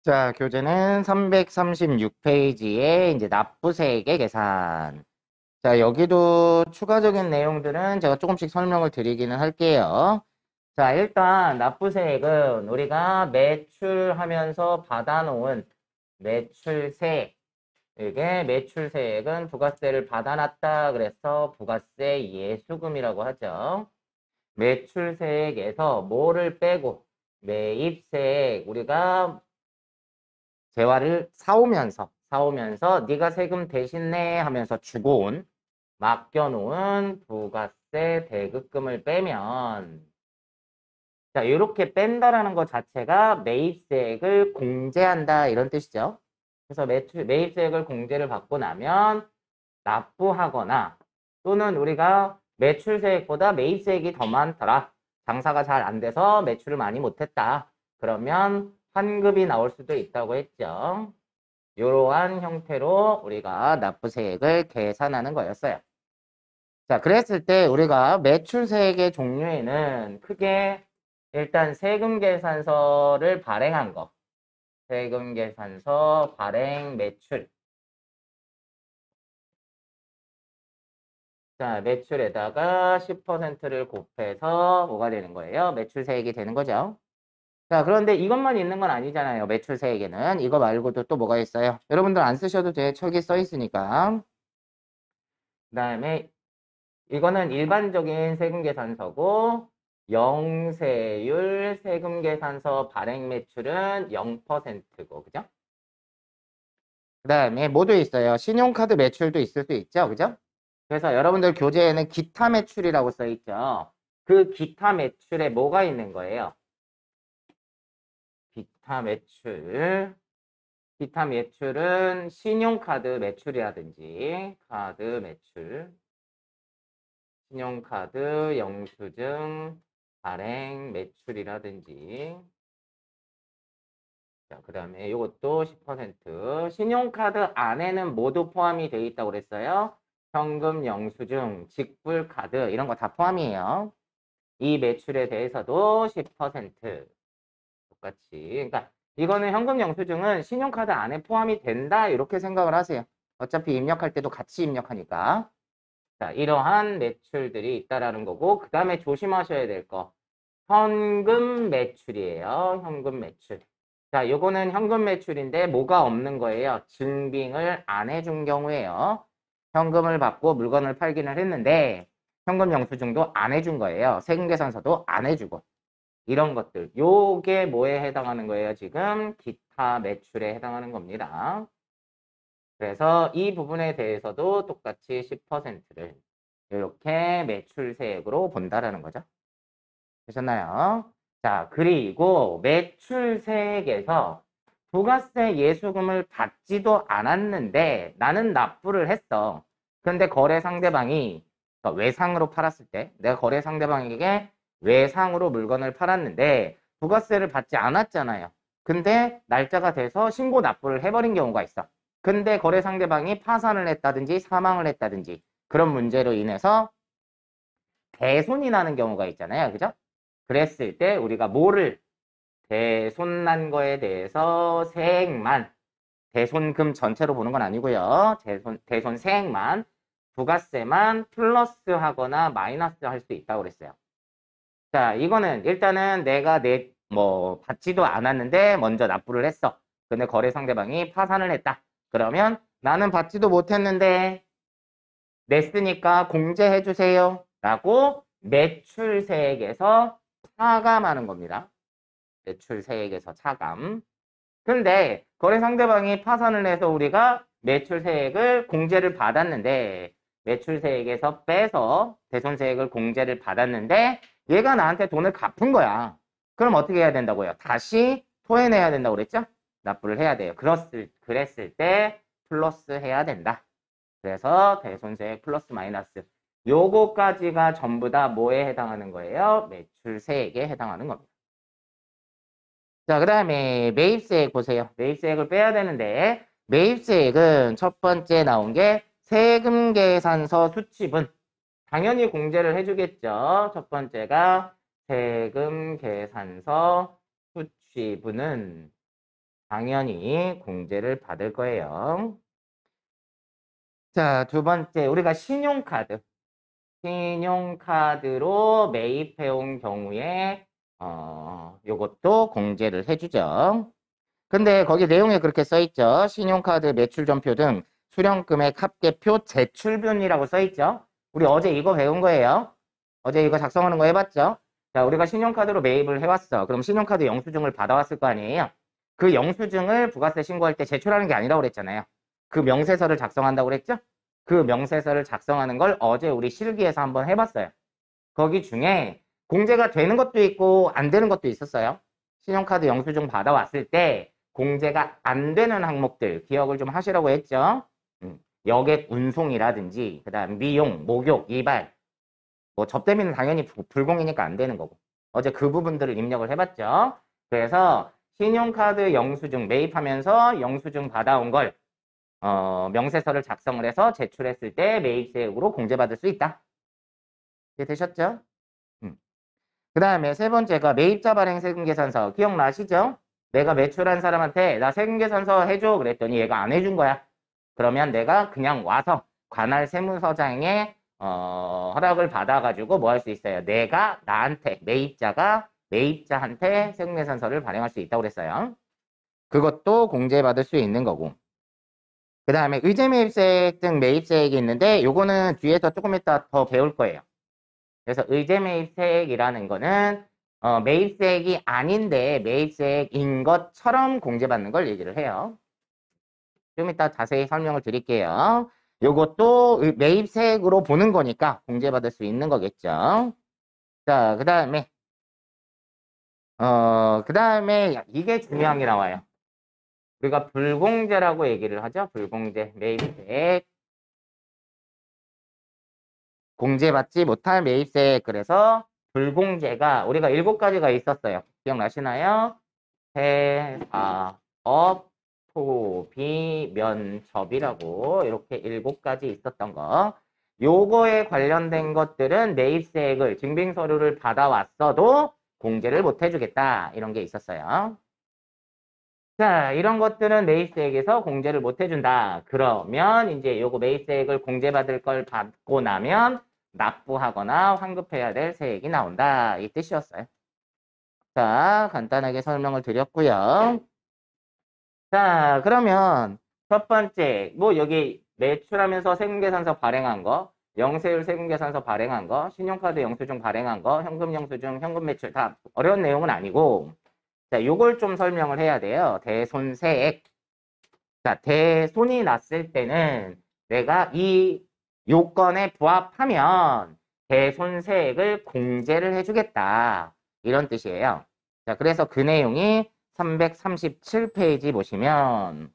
자, 교재는 336페이지에 이제 납부세액의 계산. 자, 여기도 추가적인 내용들은 제가 조금씩 설명을 드리기는 할게요. 자, 일단 납부세액은 우리가 매출하면서 받아놓은 매출세액. 이게 매출세액은 부가세를 받아놨다 그래서 부가세 예수금이라고 하죠. 매출세액에서 뭐를 빼고 매입세액 우리가 재화를 사오면서 네가 세금 대신 내 하면서 주고 온 맡겨놓은 부가세 대급금을 빼면 자 이렇게 뺀다라는 것 자체가 매입세액을 공제한다 이런 뜻이죠. 그래서 매입세액을 공제를 받고 나면 납부하거나 또는 우리가 매출세액보다 매입세액이 더 많더라. 장사가 잘 안 돼서 매출을 많이 못했다. 그러면 환급이 나올 수도 있다고 했죠. 이러한 형태로 우리가 납부세액을 계산하는 거였어요. 자, 그랬을 때 우리가 매출세액의 종류에는 크게 일단 세금계산서를 발행한 거, 세금계산서 발행 매출. 자, 매출에다가 10%를 곱해서 뭐가 되는 거예요? 매출세액이 되는 거죠. 자, 그런데 이것만 있는 건 아니잖아요. 매출세액에는. 이거 말고도 또 뭐가 있어요? 여러분들 안 쓰셔도 돼. 척이 써 있으니까. 그 다음에 이거는 일반적인 세금계산서고 영세율 세금계산서 발행 매출은 0%고 그죠? 그 다음에 뭐도 있어요? 신용카드 매출도 있을 수 있죠. 그죠? 그래서 여러분들 교재에는 기타 매출이라고 써 있죠. 그 기타 매출에 뭐가 있는 거예요? 기타 매출. 기타 매출은 신용카드 매출이라든지 카드 매출, 신용카드 영수증 발행 매출이라든지 자, 그 다음에 이것도 10% 신용카드 안에는 모두 포함이 되어 있다고 그랬어요. 현금, 영수증, 직불카드 이런 거 다 포함이에요. 이 매출에 대해서도 10% 똑같이. 그러니까 이거는 현금, 영수증은 신용카드 안에 포함이 된다 이렇게 생각을 하세요. 어차피 입력할 때도 같이 입력하니까. 자, 이러한 매출들이 있다라는 거고 그 다음에 조심하셔야 될 거. 현금 매출이에요. 현금 매출. 자, 요거는 현금 매출인데 뭐가 없는 거예요? 증빙을 안 해준 경우에요. 현금을 받고 물건을 팔기는 했는데 현금 영수증도 안 해준 거예요. 세금계산서도 안 해주고. 이런 것들. 요게 뭐에 해당하는 거예요? 지금 기타 매출에 해당하는 겁니다. 그래서 이 부분에 대해서도 똑같이 10%를 이렇게 매출세액으로 본다라는 거죠. 되셨나요? 자, 그리고 매출세액에서 부가세 예수금을 받지도 않았는데 나는 납부를 했어. 근데 거래 상대방이 그러니까 외상으로 팔았을 때 내가 거래 상대방에게 외상으로 물건을 팔았는데 부가세를 받지 않았잖아요. 근데 날짜가 돼서 신고 납부를 해버린 경우가 있어. 근데 거래 상대방이 파산을 했다든지 사망을 했다든지 그런 문제로 인해서 대손이 나는 경우가 있잖아요. 그죠? 그랬을 때 우리가 뭐를 대손난 거에 대해서 세액만 대손금 전체로 보는 건 아니고요. 대손 세액만 부가세만 플러스 하거나 마이너스 할 수 있다고 그랬어요. 자, 이거는 일단은 내가 받지도 않았는데 먼저 납부를 했어. 근데 거래 상대방이 파산을 했다. 그러면 나는 받지도 못했는데 냈으니까 공제해 주세요. 라고 매출세액에서 차감하는 겁니다. 매출세액에서 차감. 근데 거래 상대방이 파산을 해서 우리가 매출세액을 공제를 받았는데 매출세액에서 빼서 대손세액을 공제를 받았는데 얘가 나한테 돈을 갚은 거야. 그럼 어떻게 해야 된다고요? 다시 토해내야 된다고 그랬죠? 납부를 해야 돼요. 그랬을 때 플러스 해야 된다. 그래서 대손세액 플러스 마이너스 요거까지가 전부 다 뭐에 해당하는 거예요? 매출세액에 해당하는 겁니다. 자, 그 다음에 매입세액 보세요. 매입세액을 빼야 되는데 매입세액은 첫 번째 나온 게 세금계산서 수취분. 당연히 공제를 해주겠죠. 첫 번째가 세금계산서 수취분은 당연히 공제를 받을 거예요. 자, 두 번째, 우리가 신용카드. 신용카드로 매입해온 경우에, 요것도 공제를 해주죠. 근데 거기 내용에 그렇게 써있죠. 신용카드 매출전표 등 수령금액 합계표 제출분이라고 써있죠. 우리 어제 이거 배운 거예요. 어제 이거 작성하는 거 해봤죠. 자, 우리가 신용카드로 매입을 해왔어. 그럼 신용카드 영수증을 받아왔을 거 아니에요. 그 영수증을 부가세 신고할 때 제출하는 게 아니라고 그랬잖아요. 그 명세서를 작성한다고 그랬죠. 그 명세서를 작성하는 걸 어제 우리 실기에서 한번 해봤어요. 거기 중에 공제가 되는 것도 있고 안 되는 것도 있었어요. 신용카드 영수증 받아왔을 때 공제가 안 되는 항목들 기억을 좀 하시라고 했죠. 여객 운송이라든지 그다음 미용, 목욕, 이발 뭐 접대비는 당연히 불공이니까 안 되는 거고 어제 그 부분들을 입력을 해봤죠. 그래서 신용카드 영수증 매입하면서 영수증 받아온 걸 명세서를 작성을 해서 제출했을 때 매입세액으로 공제받을 수 있다. 이제 되셨죠? 그 다음에 세 번째가 매입자 발행 세금계산서 기억나시죠? 내가 매출한 사람한테 나 세금계산서 해줘 그랬더니 얘가 안 해준 거야. 그러면 내가 그냥 와서 관할 세무서장의 허락을 받아가지고 뭐 할 수 있어요? 내가 나한테 매입자가 매입자한테 세금계산서를 발행할 수 있다고 그랬어요. 그것도 공제받을 수 있는 거고. 그 다음에 의제매입세액 등 매입세액이 있는데 요거는 뒤에서 조금 이따 더 배울 거예요. 그래서 의제매입세액이라는 거는 매입세액이 아닌데 매입세액인 것처럼 공제받는 걸 얘기를 해요. 좀 이따 자세히 설명을 드릴게요. 요것도 매입세액으로 보는 거니까 공제받을 수 있는 거겠죠. 자, 그 다음에 이게 중요한 게 나와요. 우리가 불공제라고 얘기를 하죠. 불공제, 매입세액. 공제받지 못할 매입세액. 그래서 불공제가 우리가 7가지가 있었어요. 기억나시나요? 세사업, 소비, 면접이라고 이렇게 7가지 있었던 거. 요거에 관련된 것들은 매입세액을 증빙서류를 받아왔어도 공제를 못 해주겠다. 이런 게 있었어요. 자, 이런 것들은 매입세액에서 공제를 못 해준다. 그러면 이제 요거 매입세액을 공제받을 걸 받고 나면 납부하거나 환급해야 될 세액이 나온다. 이 뜻이었어요. 자, 간단하게 설명을 드렸고요. 자, 그러면 첫 번째, 뭐 여기 매출하면서 세금계산서 발행한 거, 영세율 세금계산서 발행한 거, 신용카드 영수증 발행한 거, 현금 영수증, 현금 매출 다 어려운 내용은 아니고 자, 요걸 좀 설명을 해야 돼요. 대손세액. 자, 대손이 났을 때는 내가 이 요건에 부합하면 대손세액을 공제를 해주겠다. 이런 뜻이에요. 자, 그래서 그 내용이 337페이지 보시면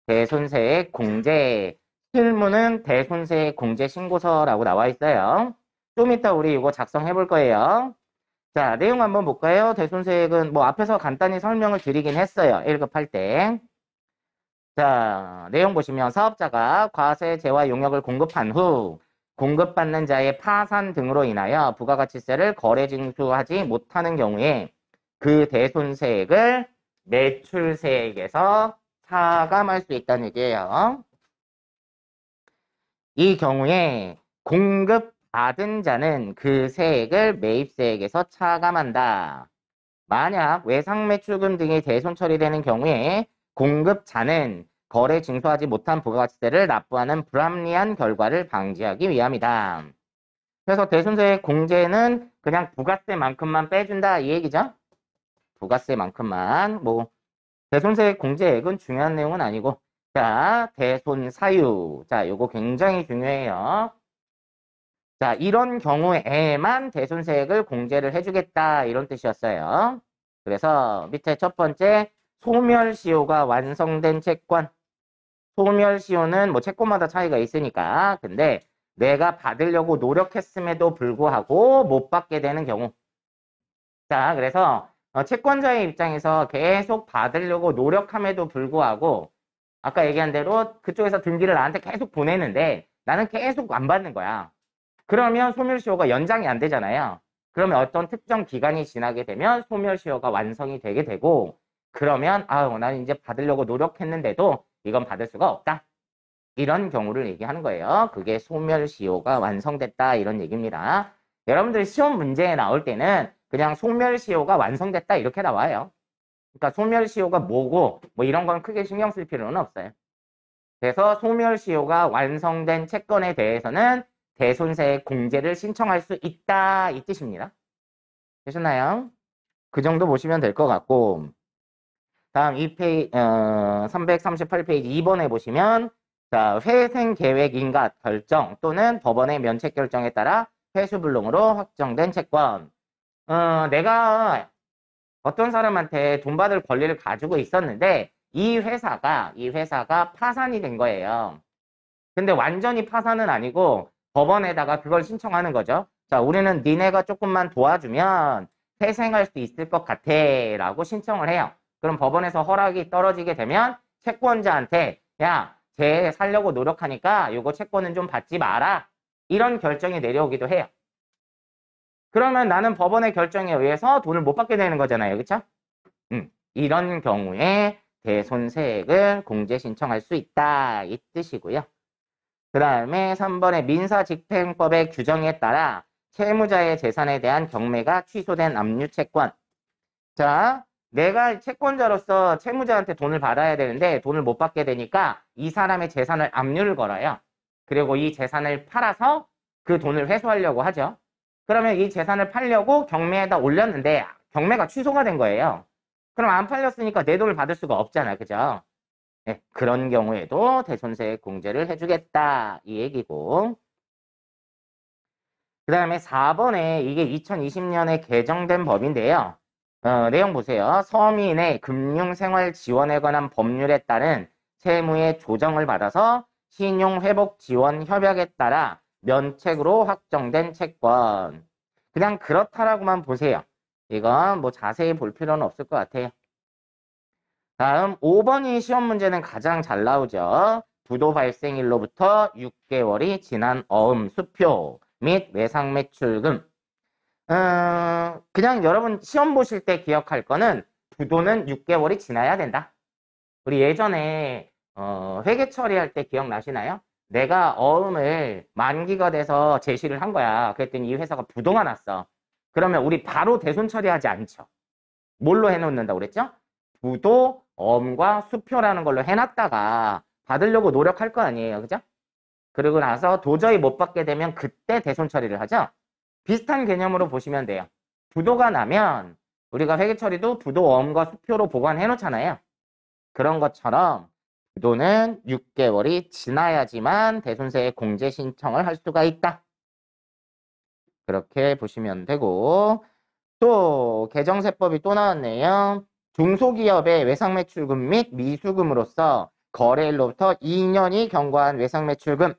대손세액 공제 실무는 대손세액 공제 신고서라고 나와 있어요. 좀 이따 우리 이거 작성해 볼 거예요. 자, 내용 한번 볼까요? 대손세액은 뭐 앞에서 간단히 설명을 드리긴 했어요. 1급 할 때. 자, 내용 보시면 사업자가 과세 재화 용역을 공급한 후 공급받는 자의 파산 등으로 인하여 부가가치세를 거래 징수하지 못하는 경우에 그 대손세액을 매출세액에서 차감할 수 있다는 얘기예요. 이 경우에 공급받은 자는 그 세액을 매입세액에서 차감한다. 만약 외상매출금 등이 대손 처리되는 경우에 공급자는 거래 징수하지 못한 부가가치세를 납부하는 불합리한 결과를 방지하기 위함이다. 그래서 대손세액 공제는 그냥 부가세만큼만 빼준다 이 얘기죠. 부가세만큼만. 뭐 대손세액 공제액은 중요한 내용은 아니고 자, 대손 사유. 자, 요거 굉장히 중요해요. 자, 이런 경우에만 대손세액을 공제를 해주겠다 이런 뜻이었어요. 그래서 밑에 첫 번째 소멸시효가 완성된 채권. 소멸시효는 뭐 채권마다 차이가 있으니까 근데 내가 받으려고 노력했음에도 불구하고 못 받게 되는 경우. 자, 그래서 채권자의 입장에서 계속 받으려고 노력함에도 불구하고 아까 얘기한 대로 그쪽에서 등기를 나한테 계속 보내는데 나는 계속 안 받는 거야. 그러면 소멸시효가 연장이 안 되잖아요. 그러면 어떤 특정 기간이 지나게 되면 소멸시효가 완성이 되게 되고 그러면 나는 이제 받으려고 노력했는데도 이건 받을 수가 없다. 이런 경우를 얘기하는 거예요. 그게 소멸시효가 완성됐다 이런 얘기입니다. 여러분들 시험 문제에 나올 때는 그냥 소멸시효가 완성됐다 이렇게 나와요. 그러니까 소멸시효가 뭐고 뭐 이런 건 크게 신경 쓸 필요는 없어요. 그래서 소멸시효가 완성된 채권에 대해서는 대손세 공제를 신청할 수 있다 이 뜻입니다. 되셨나요? 그 정도 보시면 될 것 같고 다음 338페이지 2번에 보시면 자, 회생 계획 인가 결정 또는 법원의 면책 결정에 따라 회수불능으로 확정된 채권. 내가 어떤 사람한테 돈 받을 권리를 가지고 있었는데 이 회사가 파산이 된 거예요. 근데 완전히 파산은 아니고 법원에다가 그걸 신청하는 거죠. 자, 우리는 니네가 조금만 도와주면 회생할 수 있을 것 같아 라고 신청을 해요. 그럼 법원에서 허락이 떨어지게 되면 채권자한테 야, 쟤 살려고 노력하니까 요거 채권은 좀 받지 마라. 이런 결정이 내려오기도 해요. 그러면 나는 법원의 결정에 의해서 돈을 못 받게 되는 거잖아요. 그쵸? 이런 경우에 대손세액을 공제 신청할 수 있다. 이 뜻이고요. 그 다음에 3번의 민사집행법의 규정에 따라 채무자의 재산에 대한 경매가 취소된 압류채권. 자, 내가 채권자로서 채무자한테 돈을 받아야 되는데 돈을 못 받게 되니까 이 사람의 재산을 압류를 걸어요. 그리고 이 재산을 팔아서 그 돈을 회수하려고 하죠. 그러면 이 재산을 팔려고 경매에다 올렸는데 경매가 취소가 된 거예요. 그럼 안 팔렸으니까 내 돈을 받을 수가 없잖아. 그죠? 네, 그런 경우에도 대손세액 공제를 해주겠다. 이 얘기고. 그 다음에 4번에 이게 2020년에 개정된 법인데요. 내용 보세요. 서민의 금융생활 지원에 관한 법률에 따른 채무의 조정을 받아서 신용회복 지원 협약에 따라 면책으로 확정된 채권. 그냥 그렇다라고만 보세요. 이건 뭐 자세히 볼 필요는 없을 것 같아요. 다음 5번이 시험 문제는 가장 잘 나오죠. 부도 발생일로부터 6개월이 지난 어음 수표 및 외상 매출금. 그냥 여러분 시험 보실 때 기억할 거는 부도는 6개월이 지나야 된다. 우리 예전에 회계 처리할 때 기억나시나요? 내가 어음을 만기가 돼서 제시를 한 거야. 그랬더니 이 회사가 부도가 났어. 그러면 우리 바로 대손 처리하지 않죠. 뭘로 해놓는다고 그랬죠? 부도, 어음과 수표라는 걸로 해놨다가 받으려고 노력할 거 아니에요. 그죠? 그러고 나서 도저히 못 받게 되면 그때 대손 처리를 하죠. 비슷한 개념으로 보시면 돼요. 부도가 나면 우리가 회계 처리도 부도, 어음과 수표로 보관해 놓잖아요. 그런 것처럼 부도는 6개월이 지나야지만 대손세액 공제 신청을 할 수가 있다. 그렇게 보시면 되고 또 개정세법이 또 나왔네요. 중소기업의 외상매출금 및 미수금으로서 거래일로부터 2년이 경과한 외상매출금.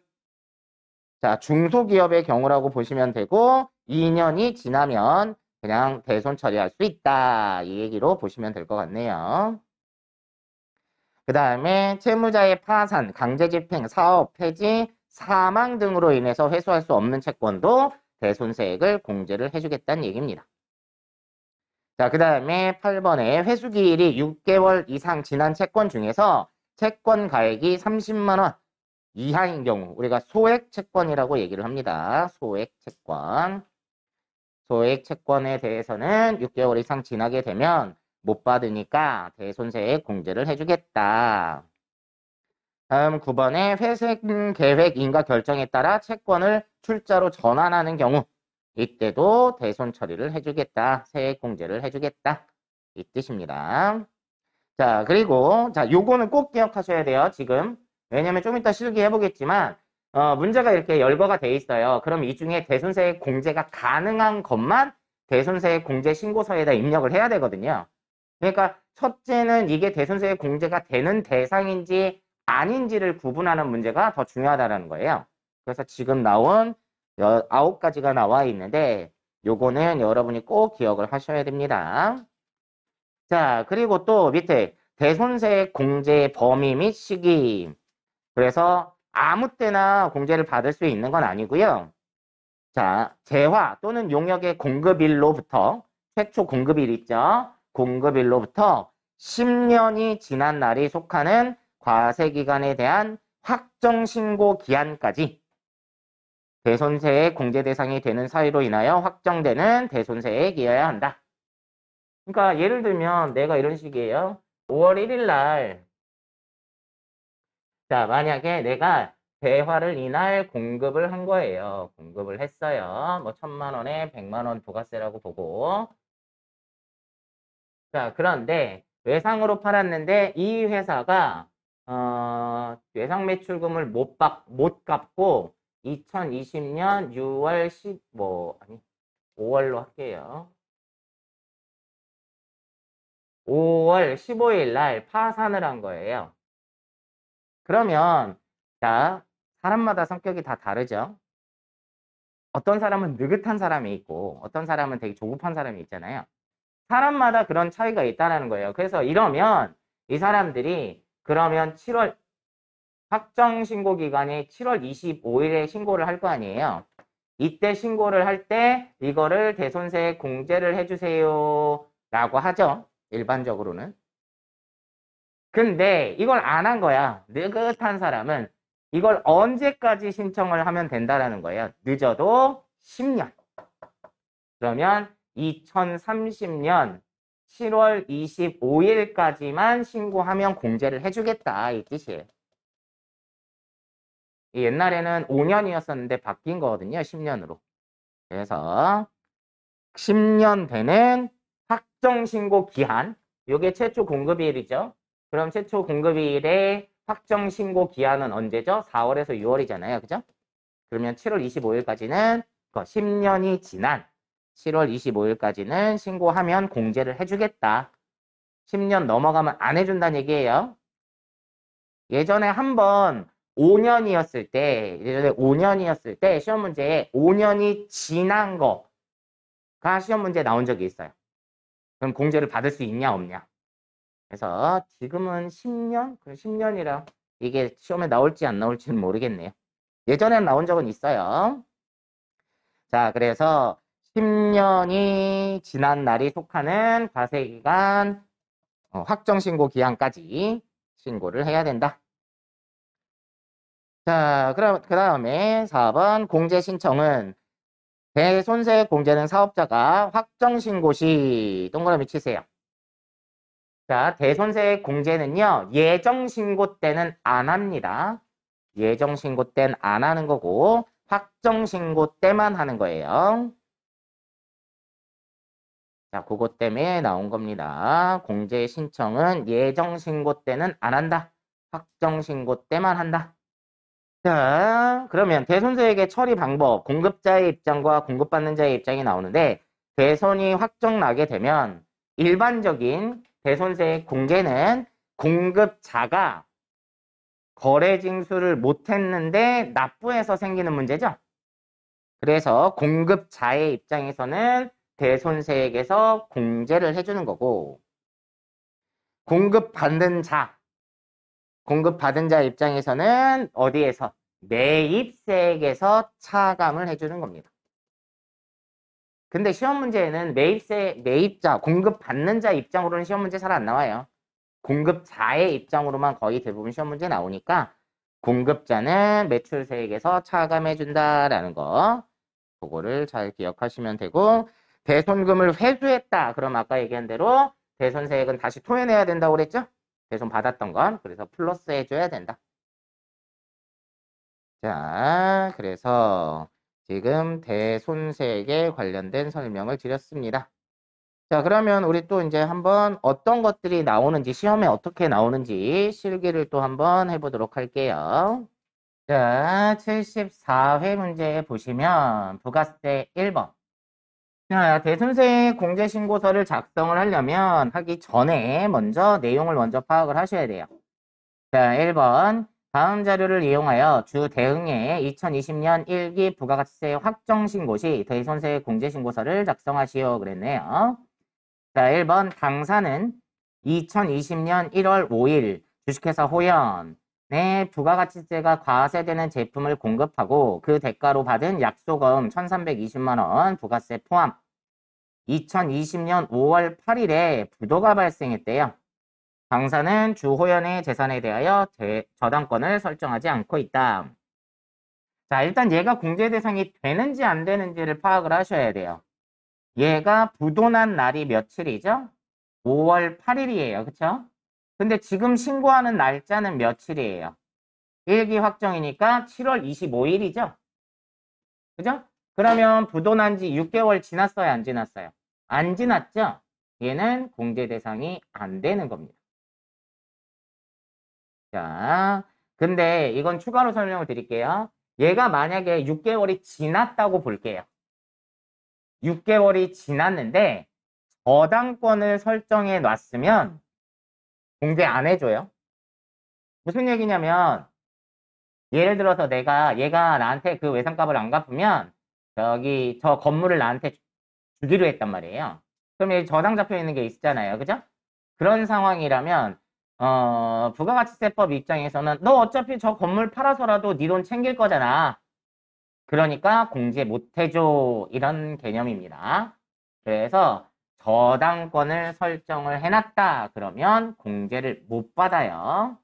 자, 중소기업의 경우라고 보시면 되고 2년이 지나면 그냥 대손 처리할 수 있다. 이 얘기로 보시면 될 것 같네요. 그 다음에 채무자의 파산, 강제집행, 사업 폐지, 사망 등으로 인해서 회수할 수 없는 채권도 대손세액을 공제를 해주겠다는 얘기입니다. 자, 그 다음에 8번에 회수기일이 6개월 이상 지난 채권 중에서 채권 가액이 30만 원 이하인 경우 우리가 소액 채권이라고 얘기를 합니다. 소액 채권. 소액 채권에 대해서는 6개월 이상 지나게 되면 못 받으니까 대손세액 공제를 해주겠다. 다음 9번에 회생 계획 인가 결정에 따라 채권을 출자로 전환하는 경우 이때도 대손 처리를 해주겠다. 세액 공제를 해주겠다. 이 뜻입니다. 자, 그리고 자, 요거는 꼭 기억하셔야 돼요. 지금. 왜냐면 좀 이따 실기해 보겠지만 문제가 이렇게 열거가 돼 있어요. 그럼 이 중에 대손세액 공제가 가능한 것만 대손세액 공제 신고서에다 입력을 해야 되거든요. 그러니까 첫째는 이게 대손세액 공제가 되는 대상인지 아닌지를 구분하는 문제가 더 중요하다는 거예요. 그래서 지금 나온 9가지가 나와 있는데 요거는 여러분이 꼭 기억을 하셔야 됩니다. 자, 그리고 또 밑에 대손세액 공제 범위 및 시기. 그래서 아무 때나 공제를 받을 수 있는 건 아니고요. 자, 재화 또는 용역의 공급일로부터 최초 공급일 있죠? 공급일로부터 10년이 지난 날이 속하는 과세기간에 대한 확정신고 기한까지 대손세의 공제 대상이 되는 사유로 인하여 확정되는 대손세액이어야 한다. 그러니까 예를 들면 내가 이런 식이에요. 5월 1일 날, 자, 만약에 내가 대화를 이날 공급을 한 거예요. 공급을 했어요. 뭐 1,000만 원에 100만 원 부가세라고 보고. 자, 그런데 외상으로 팔았는데 이 회사가 외상 매출금을 못 갚고 2020년 6월 5월로 할게요. 5월 15일 날 파산을 한 거예요. 그러면 자, 사람마다 성격이 다 다르죠. 어떤 사람은 느긋한 사람이 있고 어떤 사람은 되게 조급한 사람이 있잖아요. 사람마다 그런 차이가 있다는 거예요. 그래서 이러면 이 사람들이 그러면 7월 확정 신고 기간이 7월 25일에 신고를 할 거 아니에요. 이때 신고를 할 때 이거를 대손세 공제를 해주세요 라고 하죠. 일반적으로는. 근데 이걸 안 한 거야. 느긋한 사람은 이걸 언제까지 신청을 하면 된다라는 거예요. 늦어도 10년. 그러면 2030년 7월 25일까지만 신고하면 공제를 해주겠다 이 뜻이에요. 옛날에는 5년이었었는데 바뀐 거거든요. 10년으로. 그래서 10년 되는 확정신고 기한, 이게 최초 공급일이죠. 그럼 최초 공급일의 확정신고 기한은 언제죠? 4월에서 6월이잖아요. 그죠? 그러면 7월 25일까지는 10년이 지난 7월 25일까지는 신고하면 공제를 해주겠다. 10년 넘어가면 안 해준다는 얘기예요. 예전에 한번 5년이었을 때, 예전에 5년이었을 때 시험 문제에 5년이 지난 거가 시험 문제에 나온 적이 있어요. 그럼 공제를 받을 수 있냐 없냐. 그래서 지금은 10년? 그럼 10년이라 이게 시험에 나올지 안 나올지는 모르겠네요. 예전에 나온 적은 있어요. 자, 그래서 10년이 지난 날이 속하는 과세기간 확정신고 기한까지 신고를 해야 된다. 자, 그럼 그 다음에 4번 공제 신청은 대손세 공제는 사업자가 확정신고 시 동그라미 치세요. 자, 대손세 공제는요, 예정신고 때는 안 합니다. 예정신고 때는 안 하는 거고, 확정신고 때만 하는 거예요. 자, 그것 때문에 나온 겁니다. 공제 신청은 예정신고 때는 안 한다. 확정신고 때만 한다. 자, 그러면 대손세액의 처리 방법, 공급자의 입장과 공급받는 자의 입장이 나오는데, 대손이 확정나게 되면 일반적인 대손세액 공제는 공급자가 거래 징수를 못했는데 납부해서 생기는 문제죠. 그래서 공급자의 입장에서는 대손세액에서 공제를 해주는 거고, 공급받는 자 입장에서는 어디에서? 매입세액에서 차감을 해주는 겁니다. 근데 시험 문제에는 매입자, 공급받는 자 입장으로는 시험 문제 잘 안 나와요. 공급자의 입장으로만 거의 대부분 시험 문제 나오니까 공급자는 매출세액에서 차감해준다라는 거. 그거를 잘 기억하시면 되고, 대손금을 회수했다. 그럼 아까 얘기한 대로 대손세액은 다시 토해내야 된다고 그랬죠? 대손 받았던 건. 그래서 플러스 해줘야 된다. 자, 그래서 지금 대손세액에 관련된 설명을 드렸습니다. 자, 그러면 우리 또 이제 한번 어떤 것들이 나오는지, 시험에 어떻게 나오는지 실기를 또 한번 해보도록 할게요. 자, 74회 문제 보시면 부가세 1번. 자, 대손세 공제신고서를 작성을 하려면 하기 전에 먼저 내용을 먼저 파악을 하셔야 돼요. 자, 1번. 다음 자료를 이용하여 주 대응의 2020년 1기 부가가치세 확정신고 시 대손세 공제신고서를 작성하시오 그랬네요. 자, 1번. 당사는 2020년 1월 5일 주식회사 호연에 부가가치세가 과세되는 제품을 공급하고 그 대가로 받은 약소금 1,320만 원 부가세 포함 2020년 5월 8일에 부도가 발생했대요. 당사는 주호연의 재산에 대하여 저당권을 설정하지 않고 있다. 자, 일단 얘가 공제 대상이 되는지 안 되는지를 파악을 하셔야 돼요. 얘가 부도난 날이 며칠이죠? 5월 8일이에요. 그쵸? 근데 지금 신고하는 날짜는 며칠이에요? 일기 확정이니까 7월 25일이죠? 그죠? 그러면 부도난 지 6개월 지났어요? 안 지났어요? 안 지났죠? 얘는 공제 대상이 안 되는 겁니다. 자, 근데 이건 추가로 설명을 드릴게요. 얘가 만약에 6개월이 지났다고 볼게요. 6개월이 지났는데 저당권을 설정해 놨으면 공제 안 해줘요. 무슨 얘기냐면 예를 들어서 얘가 나한테 그 외상값을 안 갚으면 저 건물을 나한테 주기로 했단 말이에요. 그럼 여기 저당 잡혀 있는 게 있잖아요. 그죠? 그런 상황이라면 부가가치세법 입장에서는 너 어차피 저 건물 팔아서라도 네 돈 챙길 거잖아. 그러니까 공제 못 해줘. 이런 개념입니다. 그래서 저당권을 설정을 해놨다. 그러면 공제를 못 받아요.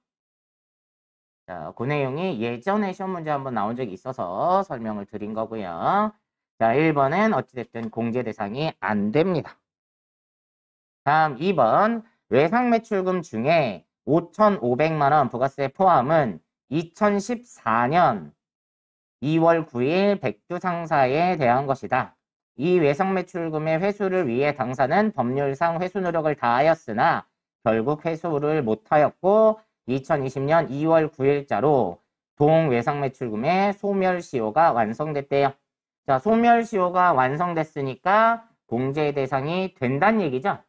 자, 그 내용이 예전에 시험 문제 한번 나온 적이 있어서 설명을 드린 거고요. 자, 1번은 어찌됐든 공제 대상이 안 됩니다. 다음 2번 외상매출금 중에 5,500만 원 부가세 포함은 2014년 2월 9일 백두 상사에 대한 것이다. 이 외상매출금의 회수를 위해 당사는 법률상 회수 노력을 다하였으나 결국 회수를 못하였고 2020년 2월 9일자로 동외상매출금의 소멸시효가 완성됐대요. 자, 소멸시효가 완성됐으니까 공제 대상이 된다는 얘기죠.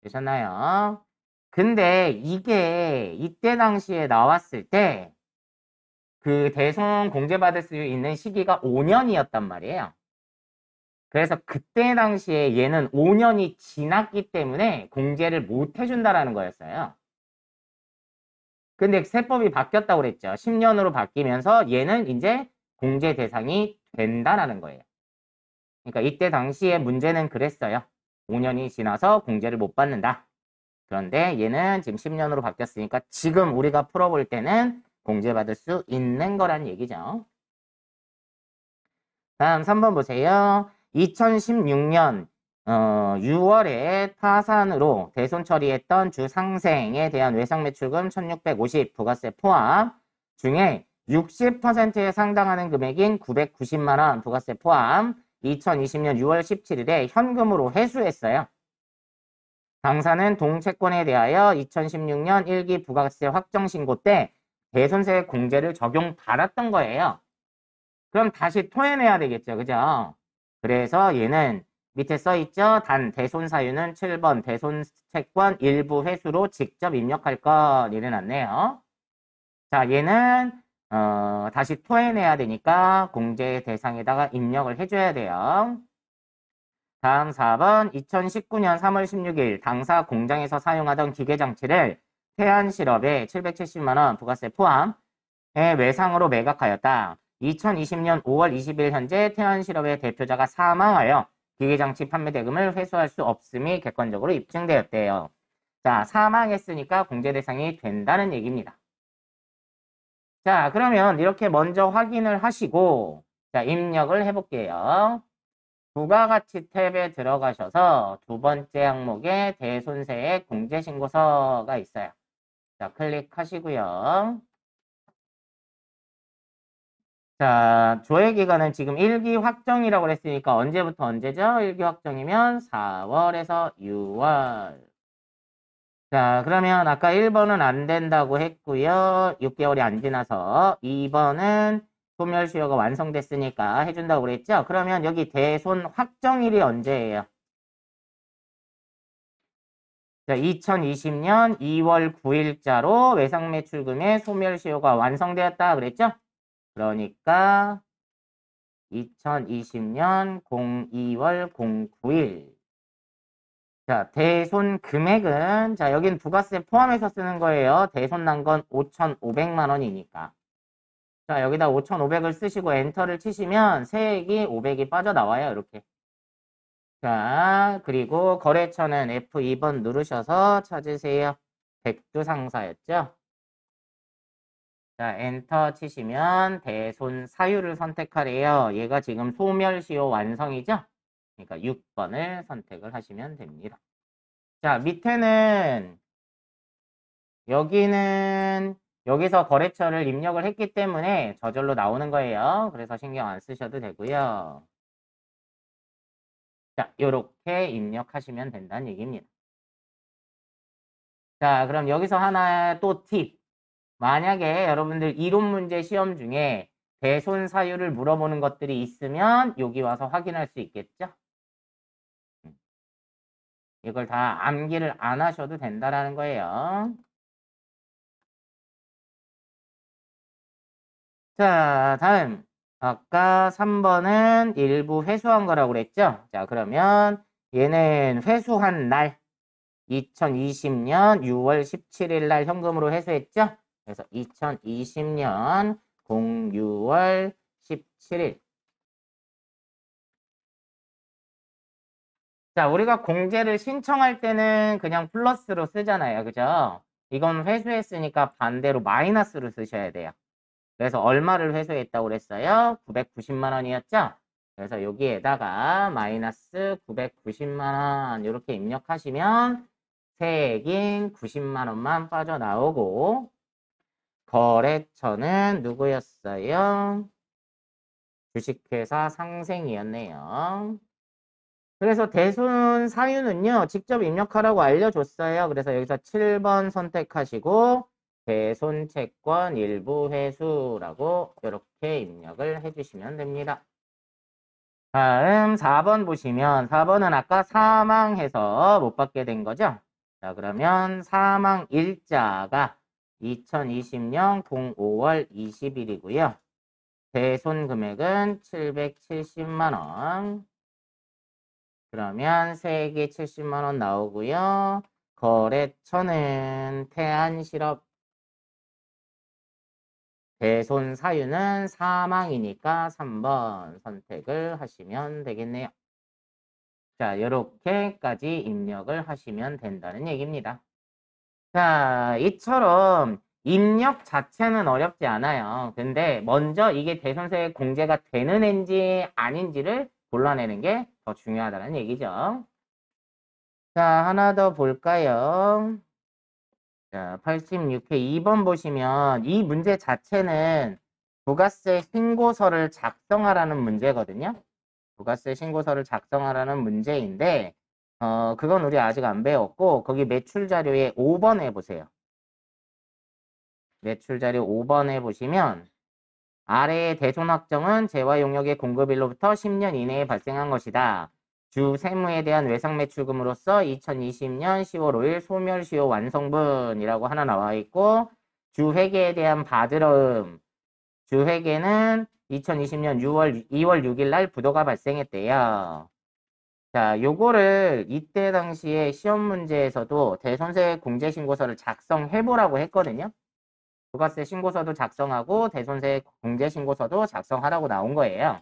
되셨나요? 근데 이게 이때 당시에 나왔을 때 그 대손 공제받을 수 있는 시기가 5년이었단 말이에요. 그래서 그때 당시에 얘는 5년이 지났기 때문에 공제를 못 해준다라는 거였어요. 근데 세법이 바뀌었다고 그랬죠. 10년으로 바뀌면서 얘는 이제 공제 대상이 된다라는 거예요. 그러니까 이때 당시에 문제는 그랬어요. 5년이 지나서 공제를 못 받는다. 그런데 얘는 지금 10년으로 바뀌었으니까 지금 우리가 풀어볼 때는 공제받을 수 있는 거란 얘기죠. 다음 3번 보세요. 2016년 6월에 타산으로 대손 처리했던 주상생에 대한 외상매출금 1650 부가세 포함 중에 60%에 상당하는 금액인 990만 원 부가세 포함 2020년 6월 17일에 현금으로 회수했어요. 당사는 동채권에 대하여 2016년 1기 부가세 확정신고 때 대손세 공제를 적용받았던 거예요. 그럼 다시 토해내야 되겠죠. 그죠? 그래서 얘는 밑에 써있죠. 단 대손 사유는 7번 대손 채권 일부 회수로 직접 입력할 것 이래놨네요. 자, 얘는 다시 토해내야 되니까 공제 대상에다가 입력을 해줘야 돼요. 다음 4번 2019년 3월 16일 당사 공장에서 사용하던 기계장치를 태안실업에 770만 원 부가세 포함의 외상으로 매각하였다. 2020년 5월 20일 현재 태안실업의 대표자가 사망하여 기계장치 판매 대금을 회수할 수 없음이 객관적으로 입증되었대요. 자, 사망했으니까 공제 대상이 된다는 얘기입니다. 자, 그러면 이렇게 먼저 확인을 하시고 자, 입력을 해볼게요. 부가가치 탭에 들어가셔서 두 번째 항목에 대손세액 공제신고서가 있어요. 자, 클릭하시고요. 자, 조회기간은 지금 1기 확정이라고 그랬으니까 언제부터 언제죠? 1기 확정이면 4월에서 6월. 자, 그러면 아까 1번은 안 된다고 했고요. 6개월이 안 지나서 2번은 소멸시효가 완성됐으니까 해준다고 그랬죠? 그러면 여기 대손 확정일이 언제예요? 자, 2020년 2월 9일자로 외상매출금의 소멸시효가 완성되었다 그랬죠? 그러니까 2020년 02월 09일. 자, 대손 금액은 자, 여긴 부가세 포함해서 쓰는 거예요. 대손 난 건 5,500만 원이니까. 자, 여기다 5,500을 쓰시고 엔터를 치시면 세액이 500이 빠져나와요. 이렇게. 자, 그리고 거래처는 F2번 누르셔서 찾으세요. 백두상사였죠? 자, 엔터 치시면 대손 사유를 선택하래요. 얘가 지금 소멸시효 완성이죠? 그러니까 6번을 선택을 하시면 됩니다. 자, 밑에는 여기서 거래처를 입력을 했기 때문에 저절로 나오는 거예요. 그래서 신경 안 쓰셔도 되고요. 자, 요렇게 입력하시면 된다는 얘기입니다. 자, 그럼 여기서 하나 또 팁. 만약에 여러분들 이론 문제 시험 중에 대손 사유를 물어보는 것들이 있으면 여기 와서 확인할 수 있겠죠? 이걸 다 암기를 안 하셔도 된다라는 거예요. 자, 다음. 아까 3번은 일부 회수한 거라고 그랬죠? 자, 그러면 얘는 회수한 날 2020년 6월 17일 날 현금으로 회수했죠? 그래서 2020년 06월 17일. 자, 우리가 공제를 신청할 때는 그냥 플러스로 쓰잖아요. 그죠? 이건 회수했으니까 반대로 마이너스로 쓰셔야 돼요. 그래서 얼마를 회수했다고 그랬어요? 990만 원이었죠? 그래서 여기에다가 마이너스 990만 원 이렇게 입력하시면 세액인 90만 원만 빠져나오고 거래처는 누구였어요? 주식회사 상생이었네요. 그래서 대손 사유는요, 직접 입력하라고 알려줬어요. 그래서 여기서 7번 선택하시고 대손 채권 일부 회수라고 이렇게 입력을 해주시면 됩니다. 다음 4번 보시면 4번은 아까 사망해서 못 받게 된 거죠? 자, 그러면 사망 일자가 2020년 05월 20일이고요. 대손 금액은 770만 원. 그러면 세액이 70만 원 나오고요. 거래처는 태안실업. 대손 사유는 사망이니까 3번 선택을 하시면 되겠네요. 자, 이렇게까지 입력을 하시면 된다는 얘기입니다. 자, 이처럼 입력 자체는 어렵지 않아요. 근데 먼저 이게 대손세액 공제가 되는 앤지 아닌지를 골라내는 게 더 중요하다는 얘기죠. 자, 하나 더 볼까요? 자, 86회 2번 보시면 이 문제 자체는 부가세 신고서를 작성하라는 문제거든요. 부가세 신고서를 작성하라는 문제인데 그건 우리 아직 안 배웠고 거기 매출 자료에 5번에 보세요. 매출 자료 5번에 보시면 아래의 대손 확정은 재화 용역의 공급일로부터 10년 이내에 발생한 것이다. 주 세무에 대한 외상 매출금으로서 2020년 10월 5일 소멸시효 완성분이라고 하나 나와 있고 주 회계에 대한 받으러음 주 회계는 2020년 2월 6일 날 부도가 발생했대요. 자, 요거를 이때 당시에 시험 문제에서도 대손세 공제신고서를 작성해보라고 했거든요. 부가세 신고서도 작성하고 대손세 공제신고서도 작성하라고 나온 거예요.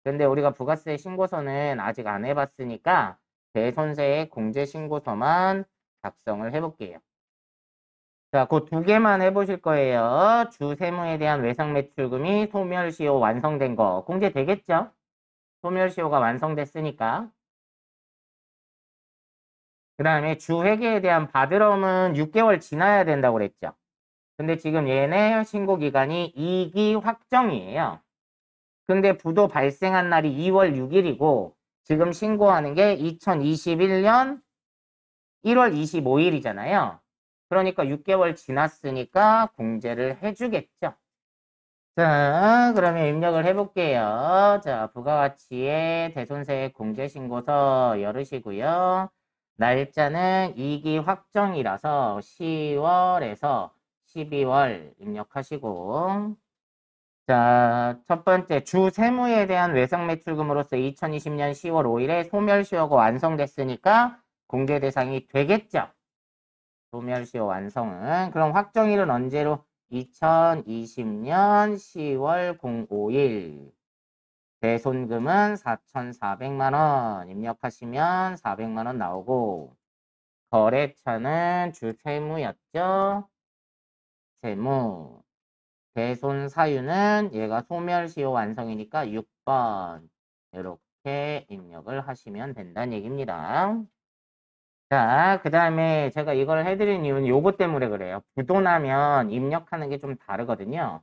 근데 우리가 부가세 신고서는 아직 안 해봤으니까 대손세 공제신고서만 작성을 해볼게요. 자, 그 두 개만 해보실 거예요. 주 세무에 대한 외상 매출금이 소멸시효 완성된 거 공제되겠죠? 소멸시효가 완성됐으니까. 그 다음에 주 회계에 대한 받으러움은 6개월 지나야 된다고 그랬죠. 근데 지금 얘네 신고 기간이 2기 확정이에요. 근데 부도 발생한 날이 2월 6일이고 지금 신고하는 게 2021년 1월 25일이잖아요. 그러니까 6개월 지났으니까 공제를 해주겠죠. 자, 그러면 입력을 해볼게요. 자, 부가가치의 대손세액 공제신고서 열으시고요. 날짜는 2기 확정이라서 10월에서 12월 입력하시고 자, 첫 번째 주 세무에 대한 외상 매출금으로서 2020년 10월 5일에 소멸시효가 완성됐으니까 공제 대상이 되겠죠. 소멸시효 완성은 그럼 확정일은 언제로? 2020년 10월 05일 대손금은 4,400만 원 입력하시면 400만 원 나오고 거래처는 주세무였죠. 세무. 대손 사유는 얘가 소멸시효 완성이니까 6번 이렇게 입력을 하시면 된다는 얘기입니다. 자, 그 다음에 제가 이걸 해드린 이유는 요거 때문에 그래요. 부도나면 입력하는 게 좀 다르거든요.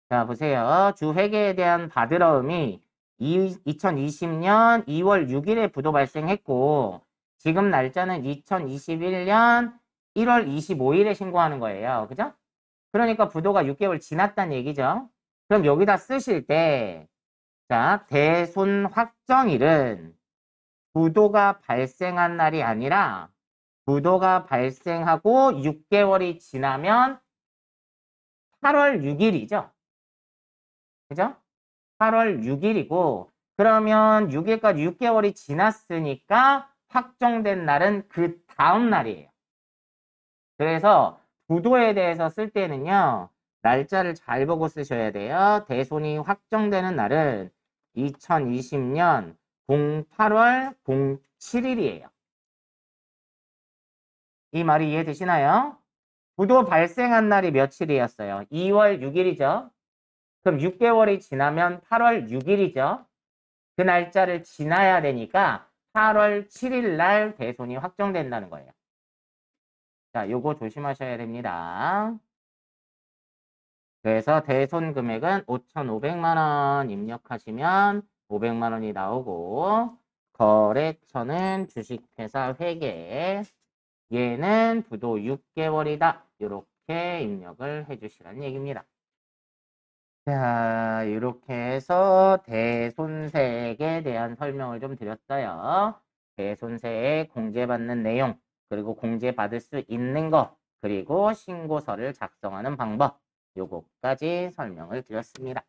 자, 보세요. 주회계에 대한 받으러움이 2020년 2월 6일에 부도 발생했고 지금 날짜는 2021년 1월 25일에 신고하는 거예요. 그죠? 그러니까 부도가 6개월 지났다는 얘기죠. 그럼 여기다 쓰실 때 자, 대손 확정일은 부도가 발생한 날이 아니라 부도가 발생하고 6개월이 지나면 8월 6일이죠. 그죠? 8월 6일이고 그러면 6일까지 6개월이 지났으니까 확정된 날은 그 다음 날이에요. 그래서 부도에 대해서 쓸 때는요. 날짜를 잘 보고 쓰셔야 돼요. 대손이 확정되는 날은 2020년 08월 07일이에요. 이 말이 이해되시나요? 부도 발생한 날이 며칠이었어요? 2월 6일이죠. 그럼 6개월이 지나면 8월 6일이죠. 그 날짜를 지나야 되니까 8월 7일 날 대손이 확정된다는 거예요. 자, 요거 조심하셔야 됩니다. 그래서 대손 금액은 5,500만 원 입력하시면 500만 원이 나오고 거래처는 주식회사 회계 얘는 부도 6개월이다. 이렇게 입력을 해주시라는 얘기입니다. 자, 이렇게 해서 대손세액에 대한 설명을 좀 드렸어요. 대손세액 공제받는 내용, 그리고 공제받을 수 있는 거, 그리고 신고서를 작성하는 방법, 요거까지 설명을 드렸습니다.